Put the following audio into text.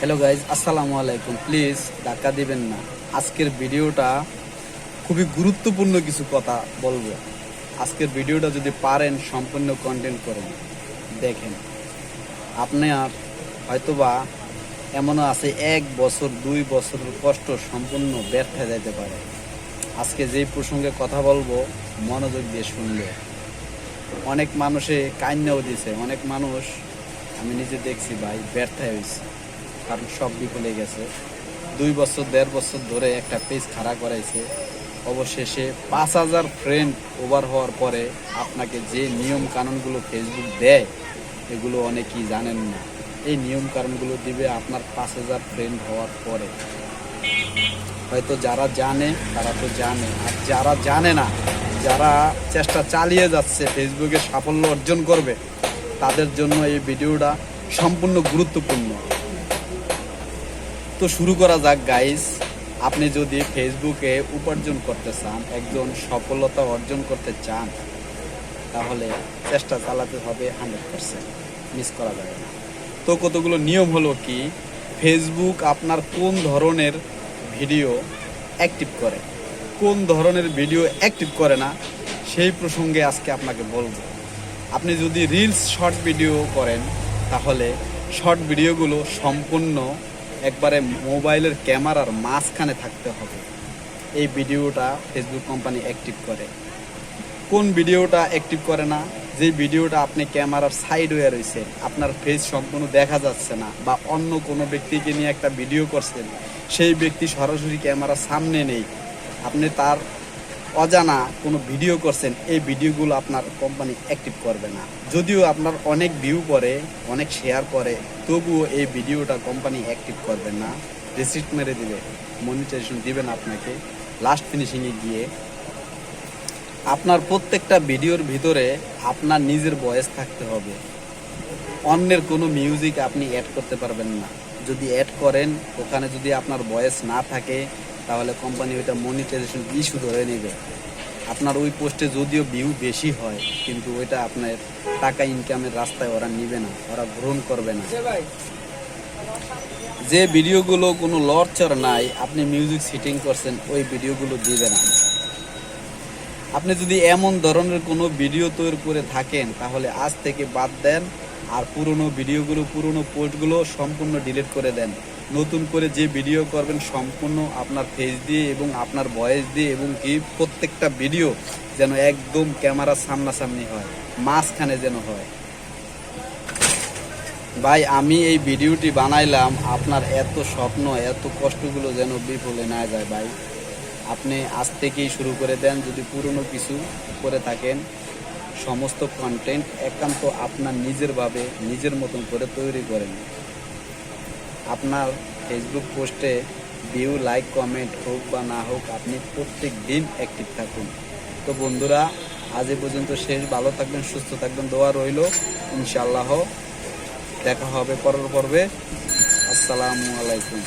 Hello guys, আসসালামু আলাইকুম। Please ধাক্কা দিবেন না। আজকের ভিডিওটা খুবই গুরুত্বপূর্ণ কিছু কথা বলবো। আজকের ভিডিওটা যদি পারেন সম্পূর্ণ কন্টেন্ট করেন, দেখেন। আপনার হয়তোবা এমনও আছে 1 বছর 2 বছরের কষ্ট সম্পূর্ণ ব্যর্থ হয়ে যেতে পারে। আজকে যেই প্রসঙ্গে কথা বলবো মনোযোগ দিয়ে শুনলে। অনেক মানুষে কান্নাও দিছে, অনেক মানুষ আমি নিজে দেখছি ভাই ব্যর্থ হয়েছে, কারণ সব বিফলে গেছে। 2 বছর 1.5 বছর ধরে একটা পেজ খাড়া করাইছে, অবশেষে 5,000 ফ্রেন্ড ওভার হওয়ার পরে আপনাকে যে নিয়ম কানুনগুলো ফেসবুক দেয় এগুলো অনেকেই জানেন না। এই নিয়ম কানুনগুলো দিবে আপনার 5,000 ফ্রেন্ড হওয়ার পরে। হয়তো যারা জানে তারা তো জানে, আর যারা জানে না, যারা চেষ্টা চালিয়ে যাচ্ছে ফেসবুকে সাফল্য অর্জন করবে, তাদের জন্য এই ভিডিওটা সম্পূর্ণ গুরুত্বপূর্ণ। তো শুরু করা যাক গাইস। আপনি যদি ফেসবুকে উপার্জন করতে চান, একজন সফলতা অর্জন করতে চান, তাহলে চেষ্টা চালাতে হবে 100%, মিস করা যাবে না। তো কতগুলো নিয়ম হলো কি, ফেসবুক আপনার কোন ধরনের ভিডিও অ্যাক্টিভ করে, কোন ধরনের ভিডিও অ্যাক্টিভ করে না, সেই প্রসঙ্গে আজকে আপনাকে বলবো। আপনি যদি রিলস শর্ট ভিডিও করেন, তাহলে শর্ট ভিডিওগুলো সম্পূর্ণ একবারে মোবাইলের ক্যামেরার মাঝখানে থাকতে হবে। এই ভিডিওটা ফেসবুক কোম্পানি অ্যাক্টিভ করে। কোন ভিডিওটা অ্যাক্টিভ করে না? যে ভিডিওটা আপনি ক্যামেরার সাইড হয়ে রয়েছে, আপনার ফেস সম্পূর্ণ দেখা যাচ্ছে না, বা অন্য কোনো ব্যক্তিকে নিয়ে একটা ভিডিও করছেন, সেই ব্যক্তি সরাসরি ক্যামেরার সামনে নেই, আপনি তার অজানা কোনো ভিডিও করছেন, এই ভিডিওগুলো আপনার কোম্পানি অ্যাক্টিভ করবে না। যদিও আপনার অনেক ভিউ করে, অনেক শেয়ার করে, তবুও এই ভিডিওটা কোম্পানি অ্যাক্টিভ করবে না, রিসিপ্ট মেরে দিবে, মনিটাইজেশন দিবেন আপনাকে। লাস্ট ফিনিশিংয়ে গিয়ে আপনার প্রত্যেকটা ভিডিওর ভিতরে আপনার নিজের ভয়েস থাকতে হবে। অন্যের কোনো মিউজিক আপনি অ্যাড করতে পারবেন না। যদি অ্যাড করেন, ওখানে যদি আপনার ভয়েস না থাকে, তাহলে কোম্পানি ওইটা মনিটাইজেশন ইস্যু ধরে নেবে। আপনার ওই পোস্টে যদিও ভিউ বেশি হয়, কিন্তু ওইটা আপনার টাকা ইনকামের রাস্তায় ওরা নিবে না, ওরা গ্রহণ করবে না। যে ভিডিওগুলো কোনো লড়চড় নাই, আপনি মিউজিক সেটিং করছেন, ওই ভিডিওগুলো দিবে না। আপনি যদি এমন ধরনের কোনো ভিডিও তৈরি করে থাকেন, তাহলে আজ থেকে বাদ দেন, আর পুরনো ভিডিওগুলো, পুরনো পোস্টগুলো সম্পূর্ণ ডিলিট করে দেন। নতুন করে যে ভিডিও করবেন সম্পূর্ণ আপনার ফেস দিয়ে এবং আপনার ভয়েস দিয়ে, এবং কি প্রত্যেকটা ভিডিও যেন একদম ক্যামেরার সামনাসামনি হয়, মাঝখানে যেন হয়। ভাই, আমি এই ভিডিওটি বানাইলাম, আপনার এত স্বপ্ন, এত কষ্টগুলো যেন বিফলে না যায়। ভাই, আপনি আজ থেকেই শুরু করে দেন। যদি পুরনো কিছু করে থাকেন, সমস্ত কন্টেন্ট একান্ত আপনার নিজেরভাবে, নিজের মতন করে তৈরি করেন। আপনার ফেসবুক পোস্টে ভিউ, লাইক, কমেন্ট হোক বা না হোক, আপনি প্রত্যেক দিন অ্যাক্টিভ থাকুন। তো বন্ধুরা, আজ এ পর্যন্ত শেষ। ভালো থাকবেন, সুস্থ থাকবেন, দোয়া রইল। ইনশাআল্লাহ দেখা হবে পরের পর্বে। আসসালামু আলাইকুম।